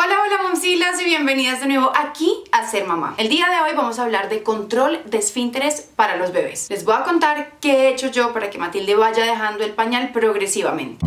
Hola, hola momcilas y bienvenidas de nuevo aquí a Ser Mamá. El día de hoy vamos a hablar de control de esfínteres para los bebés. Les voy a contar qué he hecho yo para que Matilde vaya dejando el pañal progresivamente.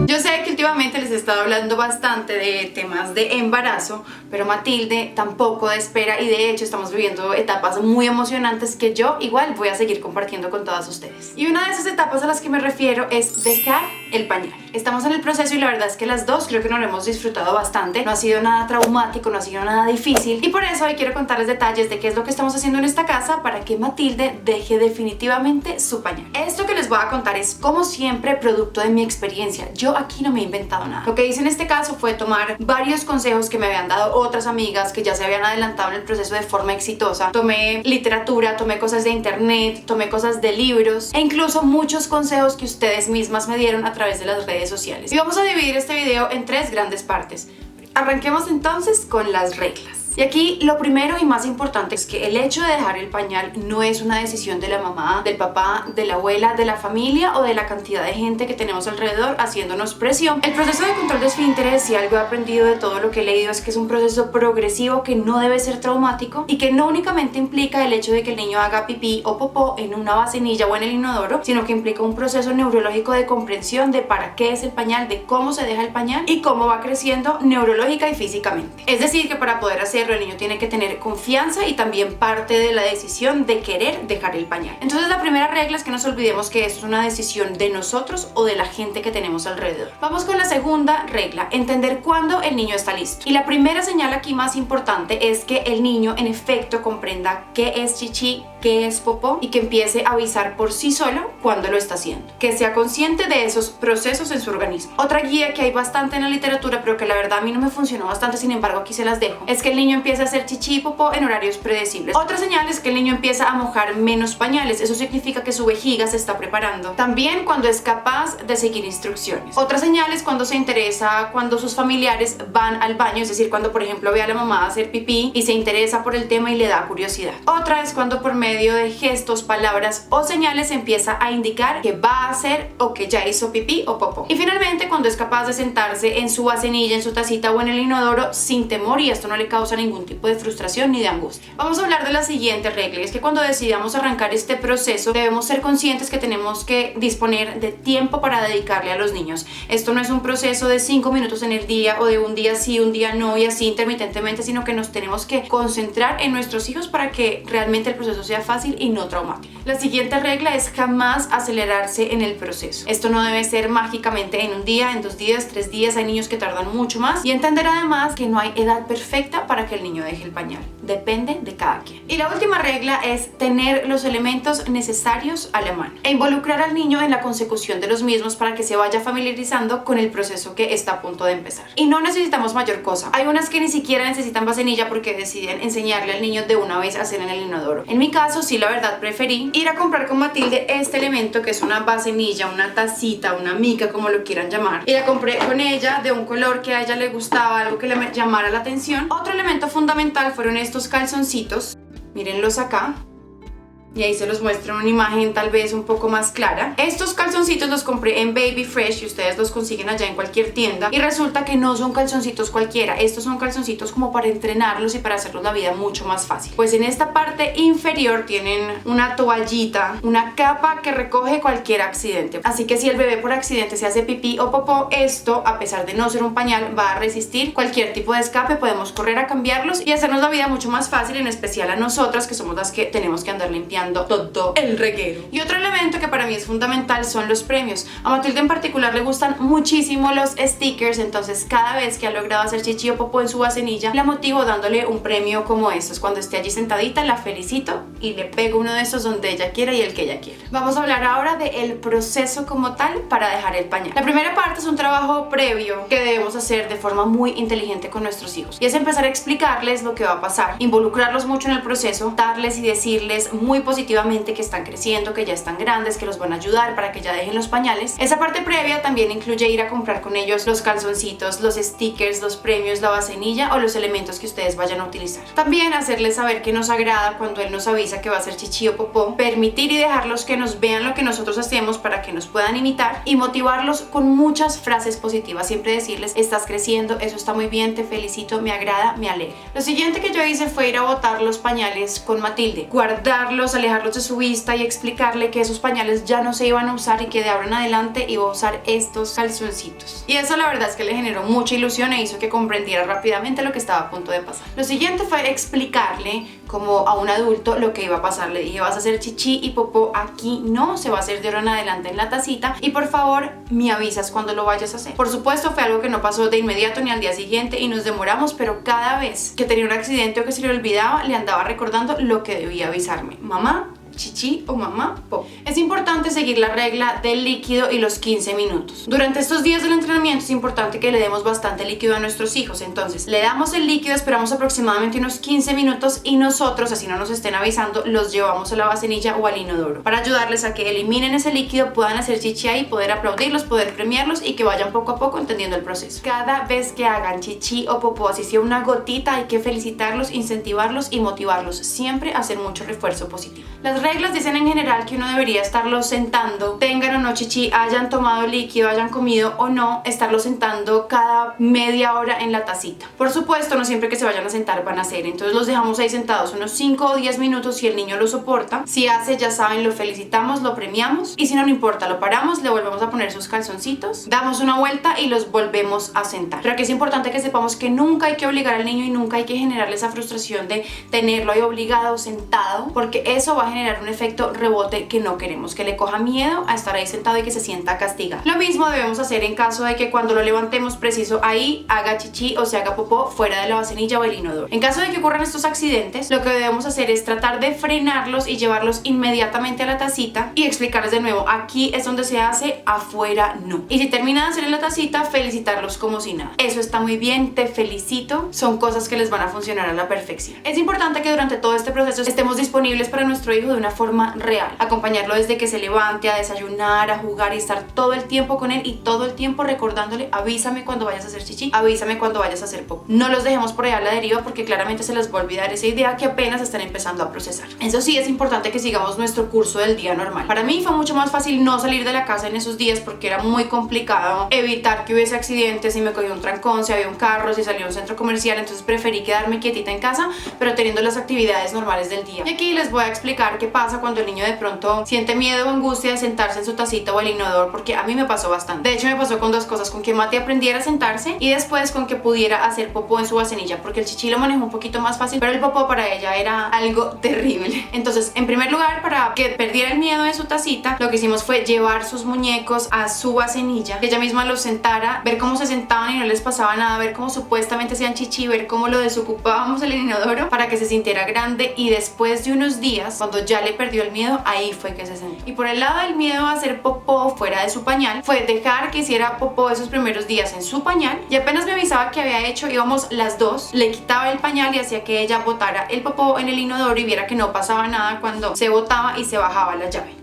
Yo sé que últimamente les he estado hablando bastante de temas de embarazo, pero Matilde tampoco espera y de hecho estamos viviendo etapas muy emocionantes que yo igual voy a seguir compartiendo con todas ustedes. Y una de esas etapas a las que me refiero es dejar el pañal. Estamos en el proceso y la verdad es que las dos creo que nos lo hemos disfrutado bastante. No ha sido nada traumático, no ha sido nada difícil y por eso hoy quiero contarles detalles de qué es lo que estamos haciendo en esta casa para que Matilde deje definitivamente su pañal. Esto que les voy a contar es como siempre producto de mi experiencia. Yo aquí no me he inventado nada. Lo que hice en este caso fue tomar varios consejos que me habían dado otras amigas que ya se habían adelantado en el proceso de forma exitosa. Tomé literatura, tomé cosas de internet, tomé cosas de libros e incluso muchos consejos que ustedes mismas me dieron a través de las redes sociales. Y vamos a dividir este video en tres grandes partes. Arranquemos entonces con las reglas. Y aquí lo primero y más importante es que el hecho de dejar el pañal no es una decisión de la mamá, del papá, de la abuela, de la familia o de la cantidad de gente que tenemos alrededor haciéndonos presión. El proceso de control de esfínteres, si algo he aprendido de todo lo que he leído, es que es un proceso progresivo que no debe ser traumático y que no únicamente implica el hecho de que el niño haga pipí o popó en una vasenilla o en el inodoro, sino que implica un proceso neurológico de comprensión de para qué es el pañal, de cómo se deja el pañal y cómo va creciendo neurológica y físicamente. Es decir, que para poder hacer el niño tiene que tener confianza y también parte de la decisión de querer dejar el pañal. Entonces la primera regla es que no nos olvidemos que esto es una decisión de nosotros o de la gente que tenemos alrededor. Vamos con la segunda regla, entender cuándo el niño está listo. Y la primera señal aquí más importante es que el niño en efecto comprenda qué es chichi, qué es popó y que empiece a avisar por sí solo cuando lo está haciendo. Que sea consciente de esos procesos en su organismo. Otra guía que hay bastante en la literatura, pero que la verdad a mí no me funcionó bastante, sin embargo aquí se las dejo, es que el niño empieza a hacer chichi y popó en horarios predecibles. Otra señal es que el niño empieza a mojar menos pañales. Eso significa que su vejiga se está preparando. También cuando es capaz de seguir instrucciones. Otra señal es cuando se interesa, cuando sus familiares van al baño, es decir, cuando por ejemplo ve a la mamá hacer pipí y se interesa por el tema y le da curiosidad. Otra es cuando por medio de gestos, palabras o señales empieza a indicar que va a hacer o que ya hizo pipí o popó. Y finalmente cuando es capaz de sentarse en su vasenilla, en su tacita o en el inodoro sin temor y esto no le causa ningún tipo de frustración ni de angustia. Vamos a hablar de la siguiente regla, y es que cuando decidamos arrancar este proceso debemos ser conscientes que tenemos que disponer de tiempo para dedicarle a los niños. Esto no es un proceso de 5 minutos en el día o de un día sí, un día no y así intermitentemente, sino que nos tenemos que concentrar en nuestros hijos para que realmente el proceso sea fácil y no traumático. La siguiente regla es jamás acelerarse en el proceso. Esto no debe ser mágicamente en un día, en 2 días, 3 días, hay niños que tardan mucho más y entender además que no hay edad perfecta para que el niño deje el pañal. Depende de cada quien. Y la última regla es tener los elementos necesarios a la mano e involucrar al niño en la consecución de los mismos para que se vaya familiarizando con el proceso que está a punto de empezar. Y no necesitamos mayor cosa. Hay unas que ni siquiera necesitan vasenilla porque deciden enseñarle al niño de una vez a hacer en el inodoro. En mi caso, sí, la verdad preferí ir a comprar con Matilde este elemento que es una vasenilla, una tacita, una mica, como lo quieran llamar. Y la compré con ella de un color que a ella le gustaba, algo que le llamara la atención. Otro elemento fundamental fueron estos calzoncitos, mírenlos acá. Y ahí se los muestro en una imagen tal vez un poco más clara. Estos calzoncitos los compré en Baby Fresh y ustedes los consiguen allá en cualquier tienda. Y resulta que no son calzoncitos cualquiera. Estos son calzoncitos como para entrenarlos y para hacerlos la vida mucho más fácil. Pues en esta parte inferior tienen una toallita, una capa que recoge cualquier accidente. Así que si el bebé por accidente se hace pipí o popó, esto, a pesar de no ser un pañal, va a resistir cualquier tipo de escape. Podemos correr a cambiarlos y hacernos la vida mucho más fácil, en especial a nosotras que somos las que tenemos que andar limpiando todo el reguero. Y otro elemento que para mí es fundamental son los premios. A Matilde en particular le gustan muchísimo los stickers, entonces cada vez que ha logrado hacer chichi o popó en su vasenilla la motivo dándole un premio como estos. Cuando esté allí sentadita la felicito y le pego uno de esos donde ella quiera y el que ella quiera. Vamos a hablar ahora del proceso como tal para dejar el pañal. La primera parte es un trabajo previo que debemos hacer de forma muy inteligente con nuestros hijos y es empezar a explicarles lo que va a pasar, involucrarlos mucho en el proceso, darles y decirles muy positivamente positivamente que están creciendo, que ya están grandes, que los van a ayudar para que ya dejen los pañales. Esa parte previa también incluye ir a comprar con ellos los calzoncitos, los stickers, los premios, la vasenilla o los elementos que ustedes vayan a utilizar. También hacerles saber que nos agrada cuando él nos avisa que va a hacer chichi o popó, permitir y dejarlos que nos vean lo que nosotros hacemos para que nos puedan imitar y motivarlos con muchas frases positivas. Siempre decirles: estás creciendo, eso está muy bien, te felicito, me agrada, me alegra. Lo siguiente que yo hice fue ir a botar los pañales con Matilde, guardarlos, alejarlos de su vista y explicarle que esos pañales ya no se iban a usar y que de ahora en adelante iba a usar estos calzoncitos. Y eso la verdad es que le generó mucha ilusión e hizo que comprendiera rápidamente lo que estaba a punto de pasar. Lo siguiente fue explicarle como a un adulto lo que iba a pasar. Le dije: vas a hacer chichi y popó aquí, no, se va a hacer de ahora en adelante en la tacita y por favor me avisas cuando lo vayas a hacer. Por supuesto fue algo que no pasó de inmediato ni al día siguiente y nos demoramos, pero cada vez que tenía un accidente o que se le olvidaba le andaba recordando lo que debía avisarme: mamá, chichi o mamá, pop. Es importante seguir la regla del líquido y los 15 minutos. Durante estos días del entrenamiento es importante que le demos bastante líquido a nuestros hijos, entonces le damos el líquido, esperamos aproximadamente unos 15 minutos y nosotros, así no nos estén avisando, los llevamos a la vasenilla o al inodoro para ayudarles a que eliminen ese líquido, puedan hacer chichi ahí, poder aplaudirlos, poder premiarlos y que vayan poco a poco entendiendo el proceso. Cada vez que hagan chichi o popó, así sea una gotita, hay que felicitarlos, incentivarlos y motivarlos siempre a hacer mucho refuerzo positivo. Las reglas dicen en general que uno debería estarlos sentando, tengan o no chichi, hayan tomado líquido, hayan comido o no, estarlos sentando cada media hora en la tacita. Por supuesto, no siempre que se vayan a sentar van a hacer, entonces los dejamos ahí sentados unos 5 o 10 minutos si el niño lo soporta. Si hace, ya saben, lo felicitamos, lo premiamos y si no, no importa, lo paramos, le volvemos a poner sus calzoncitos, damos una vuelta y los volvemos a sentar. Pero aquí es importante que sepamos que nunca hay que obligar al niño y nunca hay que generarle esa frustración de tenerlo ahí obligado, sentado, porque eso va a generar un efecto rebote que no queremos, que le coja miedo a estar ahí sentado y que se sienta castigado. Lo mismo debemos hacer en caso de que cuando lo levantemos preciso ahí haga chichi o se haga popó fuera de la vasenilla o el inodoro. En caso de que ocurran estos accidentes, lo que debemos hacer es tratar de frenarlos y llevarlos inmediatamente a la tacita y explicarles de nuevo: aquí es donde se hace, afuera no. Y si termina de hacer en la tacita, felicitarlos como si nada. Eso está muy bien, te felicito, son cosas que les van a funcionar a la perfección. Es importante que durante todo este proceso estemos disponibles para nuestro hijo de una forma real, acompañarlo desde que se levante, a desayunar, a jugar y estar todo el tiempo con él y todo el tiempo recordándole: avísame cuando vayas a hacer chichi, avísame cuando vayas a hacer pop. No los dejemos por allá a la deriva porque claramente se les va a olvidar esa idea que apenas están empezando a procesar. Eso sí, es importante que sigamos nuestro curso del día normal. Para mí fue mucho más fácil no salir de la casa en esos días porque era muy complicado evitar que hubiese accidentes, si me cogía un trancón, si había un carro, si salía a un centro comercial, entonces preferí quedarme quietita en casa pero teniendo las actividades normales del día. Y aquí les voy a explicar qué pasa cuando el niño de pronto siente miedo o angustia de sentarse en su tacita o el inodoro, porque a mí me pasó bastante. De hecho me pasó con dos cosas: con que Mati aprendiera a sentarse y después con que pudiera hacer popó en su vasenilla, porque el chichi lo manejó un poquito más fácil, pero el popó para ella era algo terrible. Entonces, en primer lugar, para que perdiera el miedo de su tacita, lo que hicimos fue llevar sus muñecos a su vasenilla, que ella misma los sentara, ver cómo se sentaban y no les pasaba nada, ver cómo supuestamente hacían chichi, ver cómo lo desocupábamos el inodoro para que se sintiera grande, y después de unos días, cuando ya le perdió el miedo, ahí fue que se sentó. Y por el lado del miedo a hacer popó fuera de su pañal, fue dejar que hiciera popó esos primeros días en su pañal y apenas me avisaba que había hecho, íbamos las dos, le quitaba el pañal y hacía que ella botara el popó en el inodoro y viera que no pasaba nada cuando se botaba y se bajaba la llave.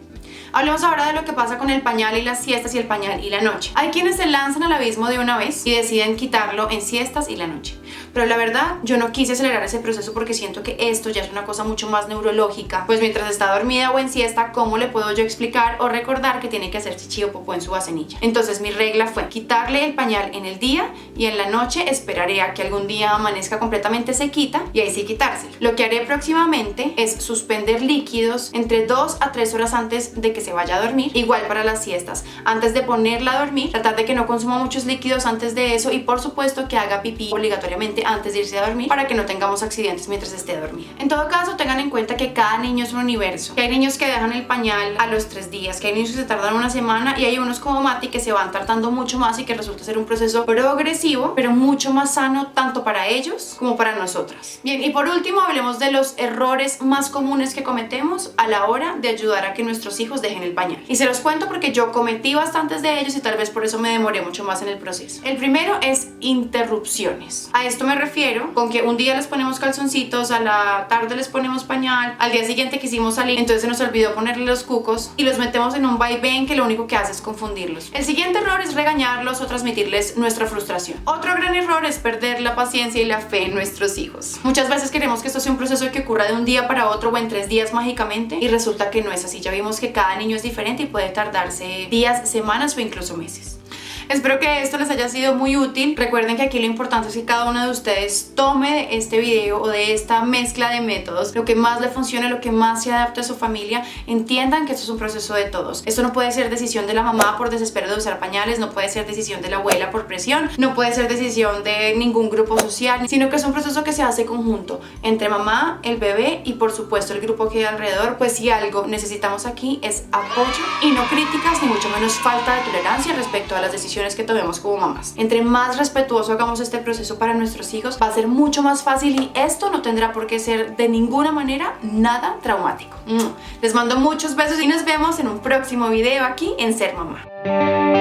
Hablemos ahora de lo que pasa con el pañal y las siestas y el pañal y la noche. Hay quienes se lanzan al abismo de una vez y deciden quitarlo en siestas y la noche. Pero la verdad, yo no quise acelerar ese proceso porque siento que esto ya es una cosa mucho más neurológica. Pues mientras está dormida o en siesta, ¿cómo le puedo yo explicar o recordar que tiene que hacer chichi o popó en su vasenilla? Entonces mi regla fue quitarle el pañal en el día y en la noche esperaré a que algún día amanezca completamente sequita y ahí sí quitárselo. Lo que haré próximamente es suspender líquidos entre 2 a 3 horas antes de que se vaya a dormir. Igual para las siestas, antes de ponerla a dormir, tratar de que no consuma muchos líquidos antes de eso y por supuesto que haga pipí obligatoriamente antes de irse a dormir para que no tengamos accidentes mientras esté dormida. En todo caso, tengan en cuenta que cada niño es un universo, que hay niños que dejan el pañal a los 3 días, que hay niños que se tardan una semana y hay unos como Mati que se van tardando mucho más y que resulta ser un proceso progresivo pero mucho más sano tanto para ellos como para nosotras. Bien, y por último hablemos de los errores más comunes que cometemos a la hora de ayudar a que nuestros hijos dejen el pañal. Y se los cuento porque yo cometí bastantes de ellos y tal vez por eso me demoré mucho más en el proceso. El primero es interrupciones. A esto me me refiero? Con que un día les ponemos calzoncitos, a la tarde les ponemos pañal, al día siguiente quisimos salir, entonces se nos olvidó ponerle los cucos y los metemos en un vaivén que lo único que hace es confundirlos. El siguiente error es regañarlos o transmitirles nuestra frustración. Otro gran error es perder la paciencia y la fe en nuestros hijos. Muchas veces queremos que esto sea un proceso que ocurra de un día para otro o en 3 días mágicamente, y resulta que no es así. Ya vimos que cada niño es diferente y puede tardarse días, semanas o incluso meses. Espero que esto les haya sido muy útil. Recuerden que aquí lo importante es que cada uno de ustedes tome de este video o de esta mezcla de métodos lo que más le funcione, lo que más se adapte a su familia. Entiendan que esto es un proceso de todos. Esto no puede ser decisión de la mamá por desespero de usar pañales, no puede ser decisión de la abuela por presión, no puede ser decisión de ningún grupo social, sino que es un proceso que se hace conjunto entre mamá, el bebé y por supuesto el grupo que hay alrededor. Pues si algo necesitamos aquí es apoyo y no críticas ni mucho menos falta de tolerancia respecto a las decisiones que tomemos como mamás. Entre más respetuoso hagamos este proceso para nuestros hijos, va a ser mucho más fácil y esto no tendrá por qué ser de ninguna manera nada traumático. Les mando muchos besos y nos vemos en un próximo video aquí en Ser Mamá.